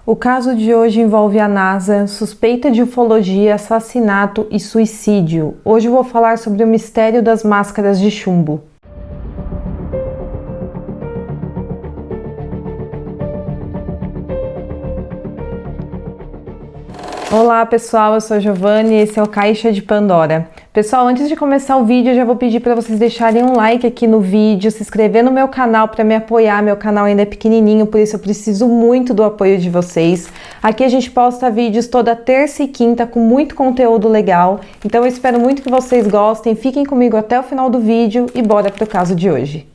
O caso de hoje envolve a NASA, suspeita de ufologia, assassinato e suicídio. Hoje eu vou falar sobre o mistério das máscaras de chumbo. Olá pessoal, eu sou a Giovanni e esse é o Caixa de Pandora. Pessoal, antes de começar o vídeo, eu já vou pedir para vocês deixarem um like aqui no vídeo, se inscrever no meu canal para me apoiar. Meu canal ainda é pequenininho, por isso eu preciso muito do apoio de vocês. Aqui a gente posta vídeos toda terça e quinta com muito conteúdo legal, então eu espero muito que vocês gostem. Fiquem comigo até o final do vídeo e bora pro caso de hoje.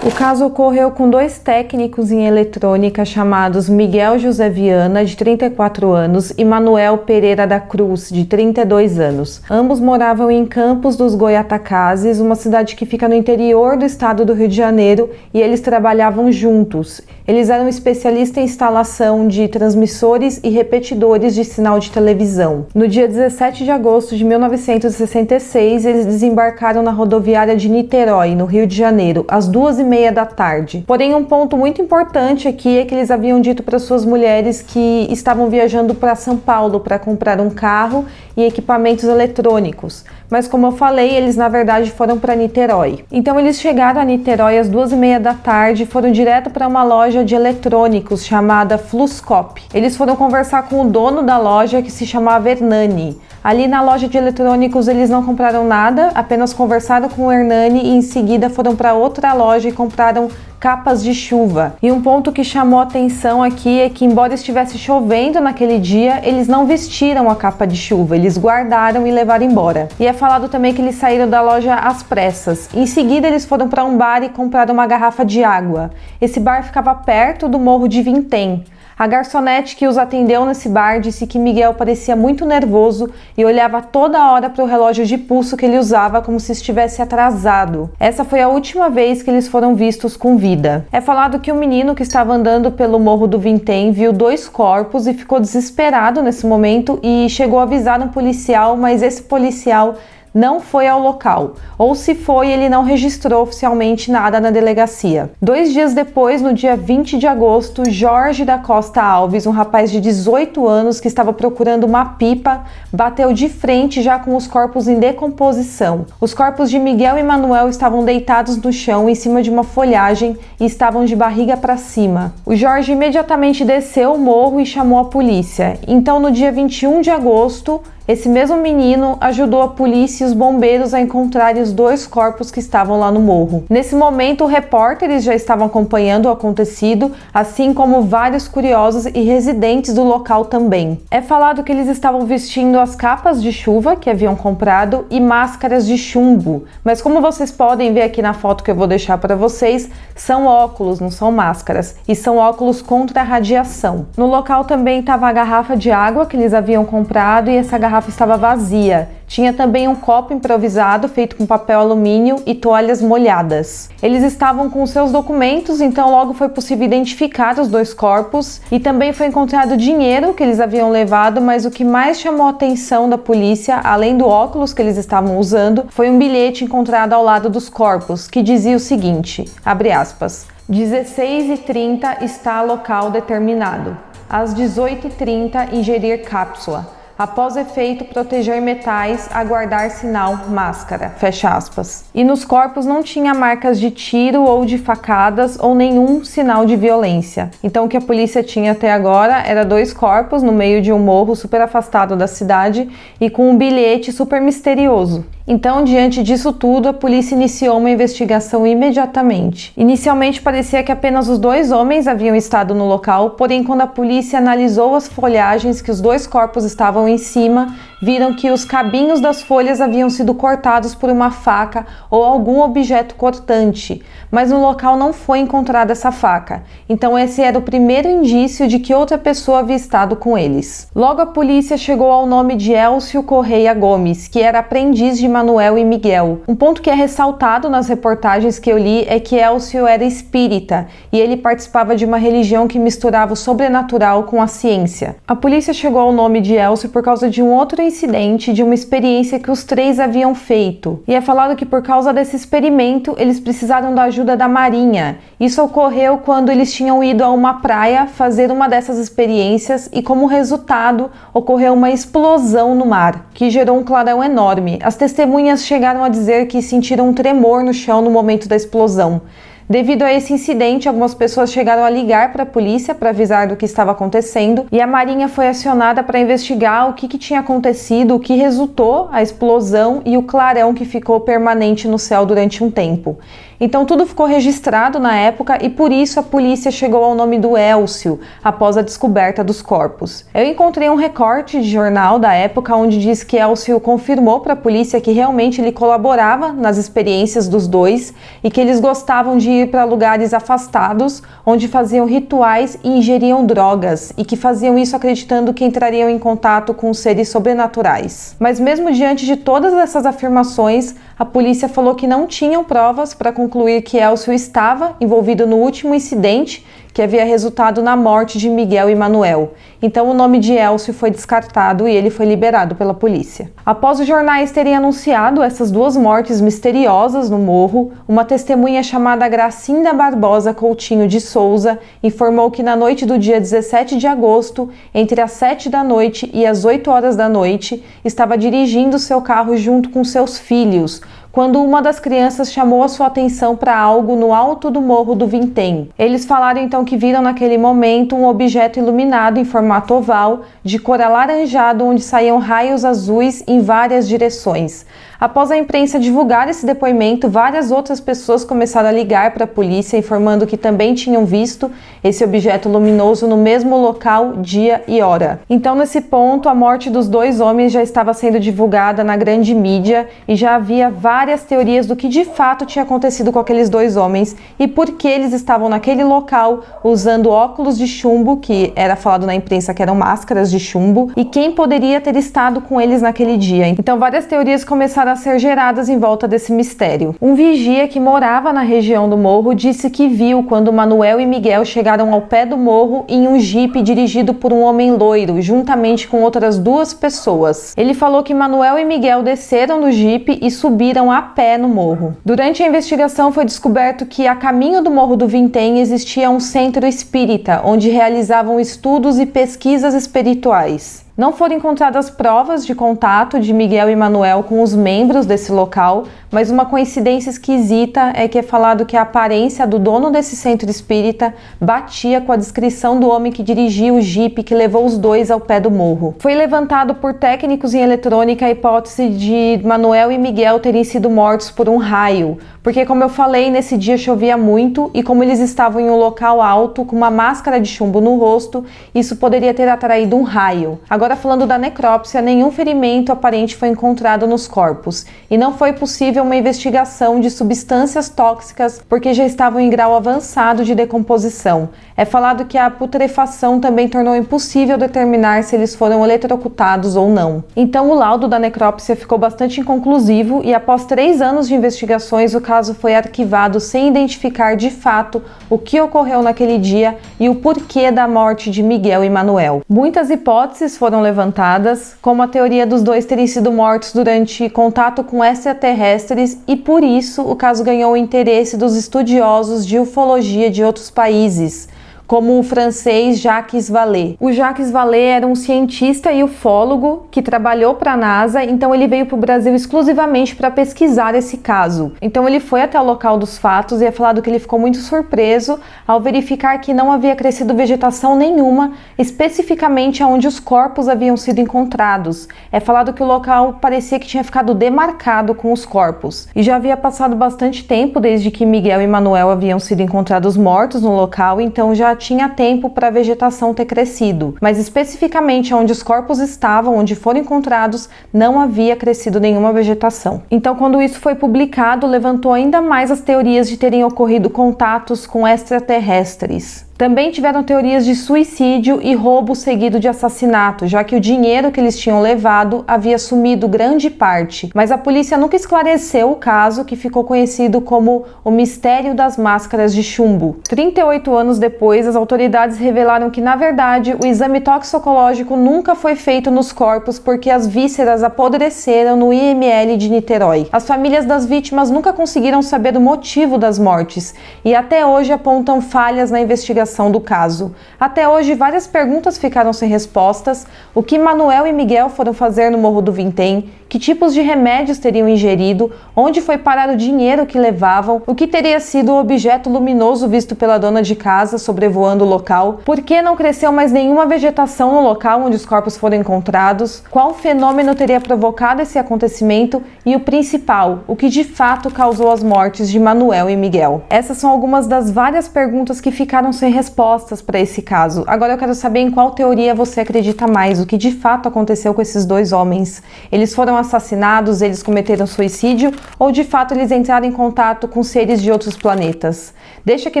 O caso ocorreu com dois técnicos em eletrônica chamados Miguel José Viana, de 34 anos, e Manuel Pereira da Cruz, de 32 anos. Ambos moravam em Campos dos Goyatacazes, uma cidade que fica no interior do estado do Rio de Janeiro, e eles trabalhavam juntos. Eles eram especialistas em instalação de transmissores e repetidores de sinal de televisão. No dia 17 de agosto de 1966, eles desembarcaram na rodoviária de Niterói, no Rio de Janeiro, às 2h30 da tarde. Porém, um ponto muito importante aqui é que eles haviam dito para suas mulheres que estavam viajando para São Paulo para comprar um carro e equipamentos eletrônicos. Mas como eu falei, eles na verdade foram para Niterói. Então eles chegaram a Niterói às 2h30 da tarde e foram direto para uma loja de eletrônicos chamada Fluscop. Eles foram conversar com o dono da loja, que se chamava Hernani. Ali na loja de eletrônicos eles não compraram nada, apenas conversaram com o Hernani e em seguida foram para outra loja e compraram capas de chuva. E um ponto que chamou a atenção aqui é que, embora estivesse chovendo naquele dia, eles não vestiram a capa de chuva, eles guardaram e levaram embora. E é falado também que eles saíram da loja às pressas. Em seguida eles foram para um bar e compraram uma garrafa de água. Esse bar ficava perto do Morro de Vintém. A garçonete que os atendeu nesse bar disse que Miguel parecia muito nervoso e olhava toda hora para o relógio de pulso que ele usava como se estivesse atrasado. Essa foi a última vez que eles foram vistos com vida. É falado que o menino que estava andando pelo Morro do Vintém viu dois corpos e ficou desesperado nesse momento e chegou a avisar um policial, mas esse policial não foi ao local, ou se foi, ele não registrou oficialmente nada na delegacia. 2 dias depois, no dia 20 de agosto, Jorge da Costa Alves, um rapaz de 18 anos que estava procurando uma pipa, bateu de frente já com os corpos em decomposição. Os corpos de Miguel e Manuel estavam deitados no chão em cima de uma folhagem e estavam de barriga para cima. O Jorge imediatamente desceu o morro e chamou a polícia. Então, no dia 21 de agosto, esse mesmo menino ajudou a polícia e os bombeiros a encontrarem os dois corpos que estavam lá no morro. Nesse momento, repórteres já estavam acompanhando o acontecido, assim como vários curiosos e residentes do local também. É falado que eles estavam vestindo as capas de chuva que haviam comprado e máscaras de chumbo, mas como vocês podem ver aqui na foto que eu vou deixar para vocês, são óculos, não são máscaras, e são óculos contra a radiação. No local também estava a garrafa de água que eles haviam comprado e essa garrafa estava vazia. Tinha também um copo improvisado feito com papel alumínio e toalhas molhadas. Eles estavam com seus documentos, então logo foi possível identificar os dois corpos e também foi encontrado dinheiro que eles haviam levado, mas o que mais chamou a atenção da polícia, além do óculos que eles estavam usando, foi um bilhete encontrado ao lado dos corpos, que dizia o seguinte, abre aspas, 16h30 está local determinado. Às 18h30 ingerir cápsula. Após efeito, proteger metais, aguardar sinal, máscara, fecha aspas. E nos corpos não tinha marcas de tiro ou de facadas ou nenhum sinal de violência. Então o que a polícia tinha até agora era dois corpos no meio de um morro super afastado da cidade e com um bilhete super misterioso. Então, diante disso tudo, a polícia iniciou uma investigação imediatamente. Inicialmente parecia que apenas os dois homens haviam estado no local, porém quando a polícia analisou as folhagens que os dois corpos estavam em cima, viram que os cabinhos das folhas haviam sido cortados por uma faca ou algum objeto cortante, mas no local não foi encontrada essa faca. Então esse era o primeiro indício de que outra pessoa havia estado com eles. Logo a polícia chegou ao nome de Elcio Correia Gomes, que era aprendiz de Manuel e Miguel. Um ponto que é ressaltado nas reportagens que eu li é que Elcio era espírita e ele participava de uma religião que misturava o sobrenatural com a ciência. A polícia chegou ao nome de Elcio por causa de um outro incidente de uma experiência que os três haviam feito. E é falado que por causa desse experimento, eles precisaram da ajuda da Marinha. Isso ocorreu quando eles tinham ido a uma praia fazer uma dessas experiências e, como resultado, ocorreu uma explosão no mar, que gerou um clarão enorme. As testemunhas chegaram a dizer que sentiram um tremor no chão no momento da explosão. Devido a esse incidente, algumas pessoas chegaram a ligar para a polícia para avisar do que estava acontecendo e a Marinha foi acionada para investigar o que tinha acontecido, o que resultou a explosão e o clarão que ficou permanente no céu durante um tempo. Então tudo ficou registrado na época e por isso a polícia chegou ao nome do Elcio após a descoberta dos corpos. Eu encontrei um recorte de jornal da época onde diz que Elcio confirmou para a polícia que realmente ele colaborava nas experiências dos dois e que eles gostavam de ir para lugares afastados onde faziam rituais e ingeriam drogas e que faziam isso acreditando que entrariam em contato com seres sobrenaturais. Mas mesmo diante de todas essas afirmações, a polícia falou que não tinham provas para concluir que Elcio estava envolvido no último incidente que havia resultado na morte de Miguel e Manuel. Então o nome de Elcio foi descartado e ele foi liberado pela polícia. Após os jornais terem anunciado essas duas mortes misteriosas no morro, uma testemunha chamada Gracinda Barbosa Coutinho de Souza informou que na noite do dia 17 de agosto, entre as 7 da noite e as 8 horas da noite, estava dirigindo seu carro junto com seus filhos, quando uma das crianças chamou a sua atenção para algo no alto do Morro do Vintém. Eles falaram então que viram naquele momento um objeto iluminado em formato oval, de cor alaranjado, onde saíam raios azuis em várias direções. Após a imprensa divulgar esse depoimento, várias outras pessoas começaram a ligar para a polícia, informando que também tinham visto esse objeto luminoso no mesmo local, dia e hora. Então, nesse ponto, a morte dos dois homens já estava sendo divulgada na grande mídia e já havia várias teorias do que de fato tinha acontecido com aqueles dois homens e por que eles estavam naquele local usando óculos de chumbo, que era falado na imprensa que eram máscaras de chumbo, e quem poderia ter estado com eles naquele dia. Então, várias teorias começaram a ser geradas em volta desse mistério. Um vigia que morava na região do morro disse que viu quando Manuel e Miguel chegaram ao pé do morro em um jipe dirigido por um homem loiro, juntamente com outras duas pessoas. Ele falou que Manuel e Miguel desceram do jipe e subiram a pé no morro. Durante a investigação foi descoberto que a caminho do Morro do Vintém existia um centro espírita, onde realizavam estudos e pesquisas espirituais. Não foram encontradas provas de contato de Miguel e Manuel com os membros desse local, mas uma coincidência esquisita é que é falado que a aparência do dono desse centro espírita batia com a descrição do homem que dirigia o jipe que levou os dois ao pé do morro. Foi levantado por técnicos em eletrônica a hipótese de Manuel e Miguel terem sido mortos por um raio, porque, como eu falei, nesse dia chovia muito e como eles estavam em um local alto com uma máscara de chumbo no rosto, isso poderia ter atraído um raio. Agora, falando da necrópsia, nenhum ferimento aparente foi encontrado nos corpos e não foi possível uma investigação de substâncias tóxicas porque já estavam em grau avançado de decomposição. É falado que a putrefação também tornou impossível determinar se eles foram eletrocutados ou não. Então, o laudo da necrópsia ficou bastante inconclusivo e após 3 anos de investigações, o caso foi arquivado sem identificar de fato o que ocorreu naquele dia e o porquê da morte de Miguel e Manuel. Muitas hipóteses foram levantadas, como a teoria dos dois terem sido mortos durante contato com extraterrestres e por isso o caso ganhou o interesse dos estudiosos de ufologia de outros países, como o francês Jacques Vallée. O Jacques Vallée era um cientista e ufólogo que trabalhou para a NASA, então ele veio para o Brasil exclusivamente para pesquisar esse caso. Então ele foi até o local dos fatos e é falado que ele ficou muito surpreso ao verificar que não havia crescido vegetação nenhuma, especificamente onde os corpos haviam sido encontrados. É falado que o local parecia que tinha ficado demarcado com os corpos. E já havia passado bastante tempo desde que Miguel e Manuel haviam sido encontrados mortos no local, então já tinha tempo para a vegetação ter crescido, mas especificamente onde os corpos estavam, onde foram encontrados, não havia crescido nenhuma vegetação. Então, quando isso foi publicado, levantou ainda mais as teorias de terem ocorrido contatos com extraterrestres. Também tiveram teorias de suicídio e roubo seguido de assassinato, já que o dinheiro que eles tinham levado havia sumido grande parte, mas a polícia nunca esclareceu o caso, que ficou conhecido como o mistério das máscaras de chumbo. 38 anos depois, as autoridades revelaram que, na verdade, o exame toxicológico nunca foi feito nos corpos porque as vísceras apodreceram no IML de Niterói. As famílias das vítimas nunca conseguiram saber o motivo das mortes e até hoje apontam falhas na investigação do caso. Até hoje, várias perguntas ficaram sem respostas: o que Manuel e Miguel foram fazer no Morro do Vintém, que tipos de remédios teriam ingerido, onde foi parar o dinheiro que levavam, o que teria sido o objeto luminoso visto pela dona de casa sobrevoando o local, por que não cresceu mais nenhuma vegetação no local onde os corpos foram encontrados, qual fenômeno teria provocado esse acontecimento e o principal, o que de fato causou as mortes de Manuel e Miguel. Essas são algumas das várias perguntas que ficaram sem respostas para esse caso. Agora eu quero saber em qual teoria você acredita mais, o que de fato aconteceu com esses dois homens. Eles foram assassinados, eles cometeram suicídio ou de fato eles entraram em contato com seres de outros planetas? Deixa aqui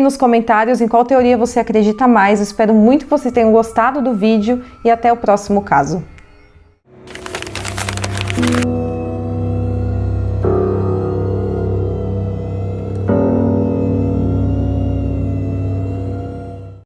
nos comentários em qual teoria você acredita mais. Eu espero muito que vocês tenham gostado do vídeo e até o próximo caso.